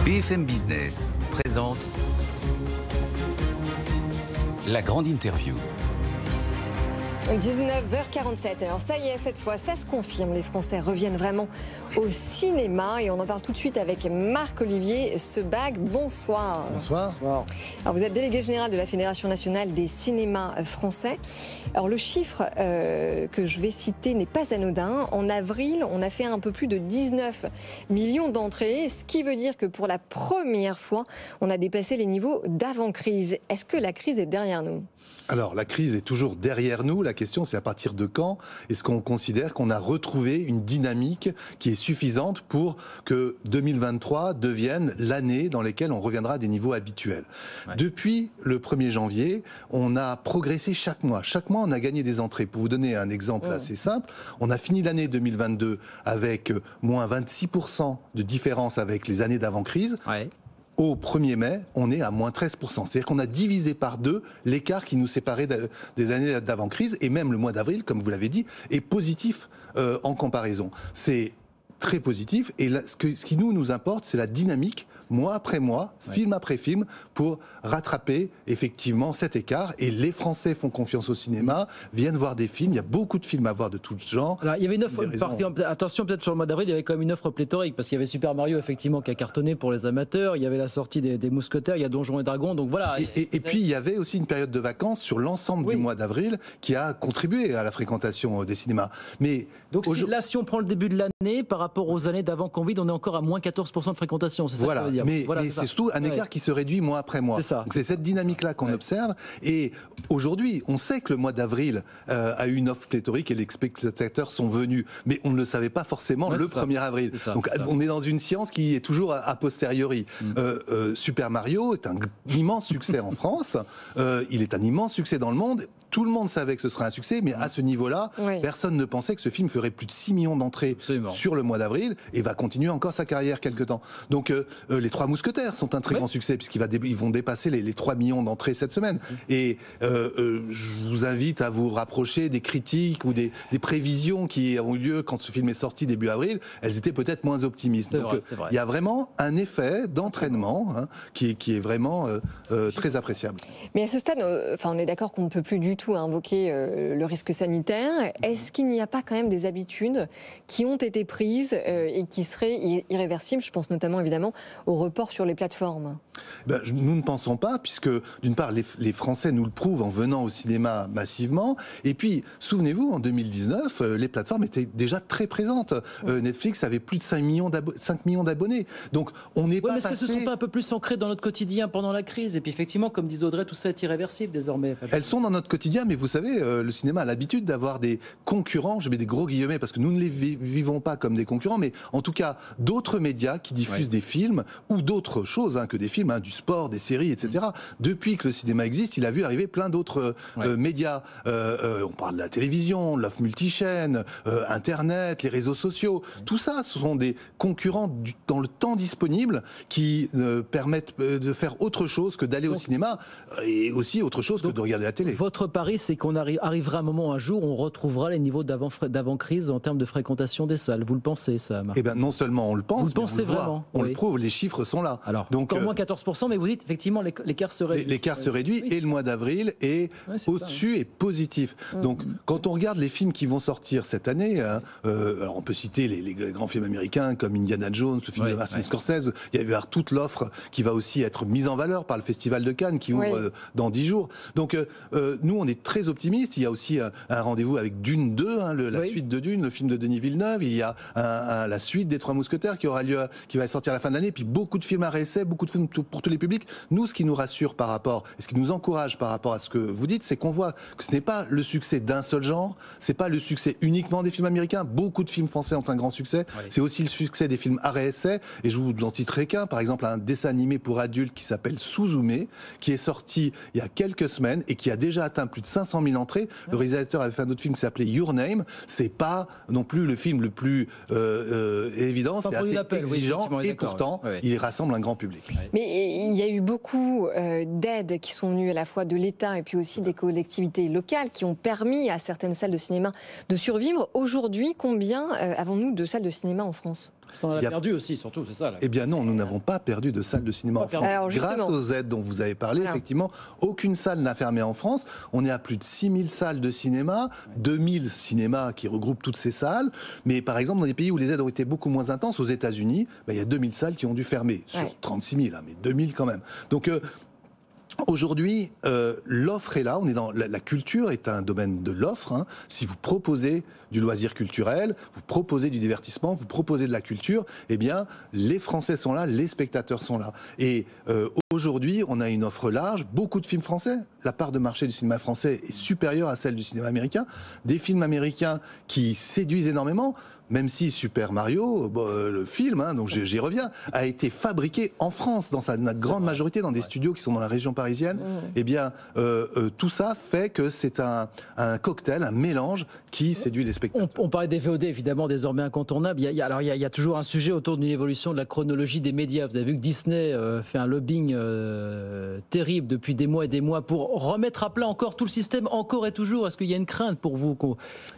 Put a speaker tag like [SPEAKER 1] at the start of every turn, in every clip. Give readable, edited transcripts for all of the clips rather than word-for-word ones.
[SPEAKER 1] BFM Business présente la grande interview.
[SPEAKER 2] 19h47. Alors ça y est, cette fois, ça se confirme. Les Français reviennent vraiment au cinéma et on en parle tout de suite avec Marc-Olivier Sebag. Bonsoir.
[SPEAKER 3] Bonsoir.
[SPEAKER 2] Alors vous êtes délégué général de la Fédération nationale des cinémas français. Alors le chiffre que je vais citer n'est pas anodin. En avril, on a fait un peu plus de 19 millions d'entrées, ce qui veut dire que pour la première fois, on a dépassé les niveaux d'avant-crise. Est-ce que la crise est derrière nous ?
[SPEAKER 3] Alors, la crise est toujours derrière nous. La question, c'est à partir de quand est-ce qu'on considère qu'on a retrouvé une dynamique qui est suffisante pour que 2023 devienne l'année dans laquelle on reviendra à des niveaux habituels. Ouais. Depuis le 1er janvier, on a progressé chaque mois. Chaque mois, on a gagné des entrées. Pour vous donner un exemple assez simple, on a fini l'année 2022 avec moins 26% de différence avec les années d'avant-crise. Ouais. Au 1er mai, on est à moins 13%. C'est-à-dire qu'on a divisé par 2 l'écart qui nous séparait des années d'avant-crise. Et même le mois d'avril, comme vous l'avez dit, est positif en comparaison. C'est très positif. Et là, ce qui nous importe, c'est la dynamique, mois après mois, film après film, pour rattraper effectivement cet écart. Et les Français font confiance au cinéma, viennent voir des films. Il y a beaucoup de films à voir de tout genre.
[SPEAKER 4] Alors, il y avait une offre, attention peut-être sur le mois d'avril, il y avait quand même une offre pléthorique, parce qu'il y avait Super Mario effectivement qui a cartonné pour les amateurs, il y avait la sortie des Mousquetaires, il y a Donjons et Dragons, donc voilà.
[SPEAKER 3] Et puis il y avait aussi une période de vacances sur l'ensemble du mois d'avril qui a contribué à la fréquentation des cinémas. Mais
[SPEAKER 4] donc si on prend le début de l'année, par rapport aux années d'avant Covid, on est encore à moins 14% de fréquentation, c'est ça que ça veut dire.
[SPEAKER 3] Mais c'est surtout un écart qui se réduit mois après mois. Donc c'est cette dynamique-là qu'on observe. Et aujourd'hui, on sait que le mois d'avril a eu une offre pléthorique et les spectateurs sont venus. Mais on ne le savait pas forcément le 1er avril. Donc on est dans une science qui est toujours a posteriori. Super Mario est un immense succès en France. Il est un immense succès dans le monde. Tout le monde savait que ce serait un succès, mais à ce niveau-là, personne ne pensait que ce film ferait plus de 6 millions d'entrées sur le mois d'avril et va continuer encore sa carrière quelque temps. Donc les 3 Mousquetaires sont un très grand succès puisqu'ils vont dépasser les 3 millions d'entrées cette semaine. Et je vous invite à vous rapprocher des critiques ou des prévisions qui ont eu lieu quand ce film est sorti début avril. Elles étaient peut-être moins optimistes. Donc il y a vraiment un effet d'entraînement qui est vraiment très appréciable.
[SPEAKER 2] Mais à ce stade, on est d'accord qu'on ne peut plus du tout invoquer le risque sanitaire. Est-ce qu'il n'y a pas quand même des habitudes qui ont été prises et qui seraient irréversibles? Je pense notamment évidemment au report sur les plateformes.
[SPEAKER 3] Nous ne pensons pas, puisque d'une part les Français nous le prouvent en venant au cinéma massivement, et puis souvenez-vous, en 2019 les plateformes étaient déjà très présentes. Netflix avait plus de 5 millions d'abonnés. Donc on n'est pas
[SPEAKER 4] mais est-ce
[SPEAKER 3] passé...
[SPEAKER 4] que ce ne sont pas un peu plus ancrés dans notre quotidien pendant la crise? Et puis effectivement, comme disait Audrey, tout ça est irréversible désormais.
[SPEAKER 3] Elles sont dans notre quotidien, mais vous savez, le cinéma a l'habitude d'avoir des concurrents, je mets des gros guillemets parce que nous ne les vivons pas comme des concurrents, mais en tout cas d'autres médias qui diffusent des films ou d'autres choses que des films, du sport, des séries, etc. Depuis que le cinéma existe, il a vu arriver plein d'autres médias. On parle de la télévision, l'offre multichaîne, Internet, les réseaux sociaux. Tout ça, ce sont des concurrents dans le temps disponible qui permettent de faire autre chose que d'aller au cinéma et aussi autre chose que de regarder la télé.
[SPEAKER 4] Votre pari, c'est qu'on arrivera un jour où on retrouvera les niveaux d'avant-crise en termes de fréquentation des salles. Vous le pensez, ça, Marc?
[SPEAKER 3] Non seulement on le pense,
[SPEAKER 4] vous le pensez vraiment,
[SPEAKER 3] on le prouve, les chiffres sont là.
[SPEAKER 4] Alors, donc, encore moins 14%, mais vous dites effectivement l'écart se réduit.
[SPEAKER 3] L'écart se réduit et le mois d'avril est au-dessus et positif. Donc quand on regarde les films qui vont sortir cette année, alors on peut citer les grands films américains comme Indiana Jones, le film de Martin Scorsese, il y a eu toute l'offre qui va aussi être mise en valeur par le Festival de Cannes qui ouvre dans 10 jours. Donc nous on est très optimistes. Il y a aussi un rendez-vous avec Dune 2, la suite de Dune, le film de Denis Villeneuve. Il y a la suite des 3 Mousquetaires qui va sortir à la fin de l'année. Puis beaucoup de films à réessai, beaucoup de films pour tous les publics. Nous, ce qui nous rassure par rapport, et ce qui nous encourage par rapport à ce que vous dites, c'est qu'on voit que ce n'est pas le succès d'un seul genre, c'est pas le succès uniquement des films américains. Beaucoup de films français ont un grand succès. C'est aussi le succès des films à réessai. Et je vous en citerai qu'un, par exemple, un dessin animé pour adultes qui s'appelle Suzume, qui est sorti il y a quelques semaines et qui a déjà atteint plus de 500 000 entrées. Le réalisateur avait fait un autre film qui s'appelait Your Name. C'est pas non plus le film le plus évident, c'est assez exigeant et pourtant il rassemble un grand public.
[SPEAKER 2] Mais il y a eu beaucoup d'aides qui sont venues à la fois de l'État et puis aussi des collectivités locales qui ont permis à certaines salles de cinéma de survivre. Aujourd'hui, combien avons-nous de salles de cinéma en France ?
[SPEAKER 4] Parce qu'on en a perdu aussi, surtout, c'est ça. Là.
[SPEAKER 3] Eh bien non, nous n'avons pas perdu de salle de cinéma en France.
[SPEAKER 2] Alors,
[SPEAKER 3] grâce aux aides dont vous avez parlé, effectivement, aucune salle n'a fermé en France. On est à plus de 6000 salles de cinéma, 2000 cinémas qui regroupent toutes ces salles. Mais par exemple, dans des pays où les aides ont été beaucoup moins intenses, aux États-Unis, il y a 2000 salles qui ont dû fermer, sur 36 000, mais 2000 quand même. Donc aujourd'hui, l'offre est là. On est dans la culture est un domaine de l'offre. Hein. Si vous proposez du loisir culturel, vous proposez du divertissement, vous proposez de la culture, eh bien, les Français sont là, les spectateurs sont là. Et aujourd'hui, on a une offre large, beaucoup de films français. La part de marché du cinéma français est supérieure à celle du cinéma américain. Des films américains qui séduisent énormément. Même si Super Mario, le film, hein, donc j'y reviens, a été fabriqué en France, dans sa grande majorité, dans des studios qui sont dans la région parisienne, eh bien, tout ça fait que c'est un cocktail, un mélange qui séduit les spectateurs.
[SPEAKER 4] On parlait des VOD, évidemment, désormais incontournables. Il y a toujours un sujet autour d'une évolution de la chronologie des médias. Vous avez vu que Disney fait un lobbying terrible depuis des mois et des mois pour remettre à plat encore tout le système, encore et toujours. Est-ce qu'il y a une crainte pour vous que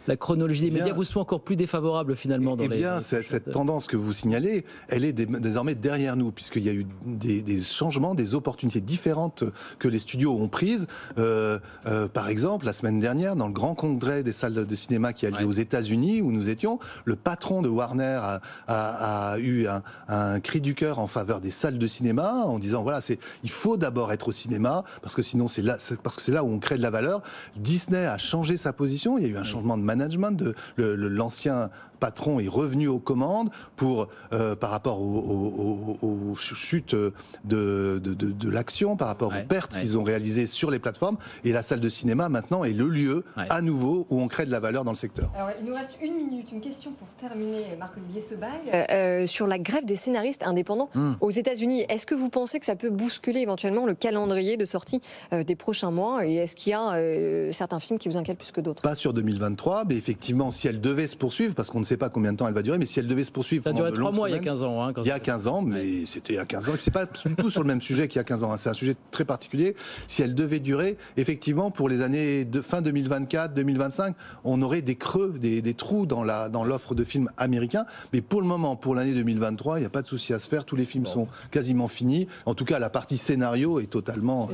[SPEAKER 4] la chronologie des médias vous soit encore plus défavorable finalement dans
[SPEAKER 3] cette tendance que vous signalez, elle est désormais derrière nous, puisqu'il y a eu des changements, des opportunités différentes que les studios ont prises. Par exemple, la semaine dernière, dans le grand congrès des salles de cinéma qui a lieu aux États-Unis, où nous étions, le patron de Warner a eu un cri du cœur en faveur des salles de cinéma, en disant voilà, il faut d'abord être au cinéma, parce que sinon c'est là où on crée de la valeur. Disney a changé sa position, il y a eu un changement de management, l'ancien patron est revenu aux commandes par rapport aux chutes de l'action, par rapport aux pertes qu'ils ont réalisées sur les plateformes. Et la salle de cinéma, maintenant, est le lieu, à nouveau, où on crée de la valeur dans le secteur.
[SPEAKER 2] Alors, il nous reste une minute. Une question pour terminer, Marc-Olivier Sebag, sur la grève des scénaristes indépendants aux États-Unis. Est-ce que vous pensez que ça peut bousculer éventuellement le calendrier de sortie des prochains mois? Et est-ce qu'il y a certains films qui vous inquiètent plus que d'autres?
[SPEAKER 3] Pas sur 2023, mais effectivement, si elle devait se poursuivre, parce qu'on ne sait pas combien de temps elle va durer, mais si elle devait se poursuivre
[SPEAKER 4] ça a duré 3 mois il y a 15 ans.
[SPEAKER 3] Il y a 15 ans, mais c'était il y a 15 ans. C'est pas du tout sur le même sujet qu'il y a 15 ans. Hein. C'est un sujet très particulier. Si elle devait durer, effectivement, pour les années de fin 2024, 2025, on aurait des creux, des trous dans l'offre de films américains. Mais pour le moment, pour l'année 2023, il n'y a pas de souci à se faire. Tous les films sont quasiment finis. En tout cas, la partie scénario est totalement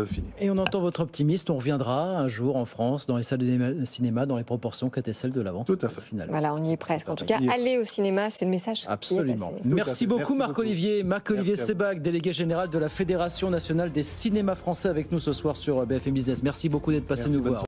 [SPEAKER 3] finie.
[SPEAKER 4] Et on entend votre optimisme. On reviendra un jour en France, dans les salles de cinéma, dans les proportions qu'étaient celles de l'avant.
[SPEAKER 3] Tout à fait.
[SPEAKER 2] Voilà, on y est presque. En tout cas, aller au cinéma, c'est le message.
[SPEAKER 4] Absolument. Merci beaucoup, Marc-Olivier. Marc-Olivier Sebag, délégué général de la Fédération nationale des cinémas français, avec nous ce soir sur BFM Business. Merci beaucoup d'être passé nous voir.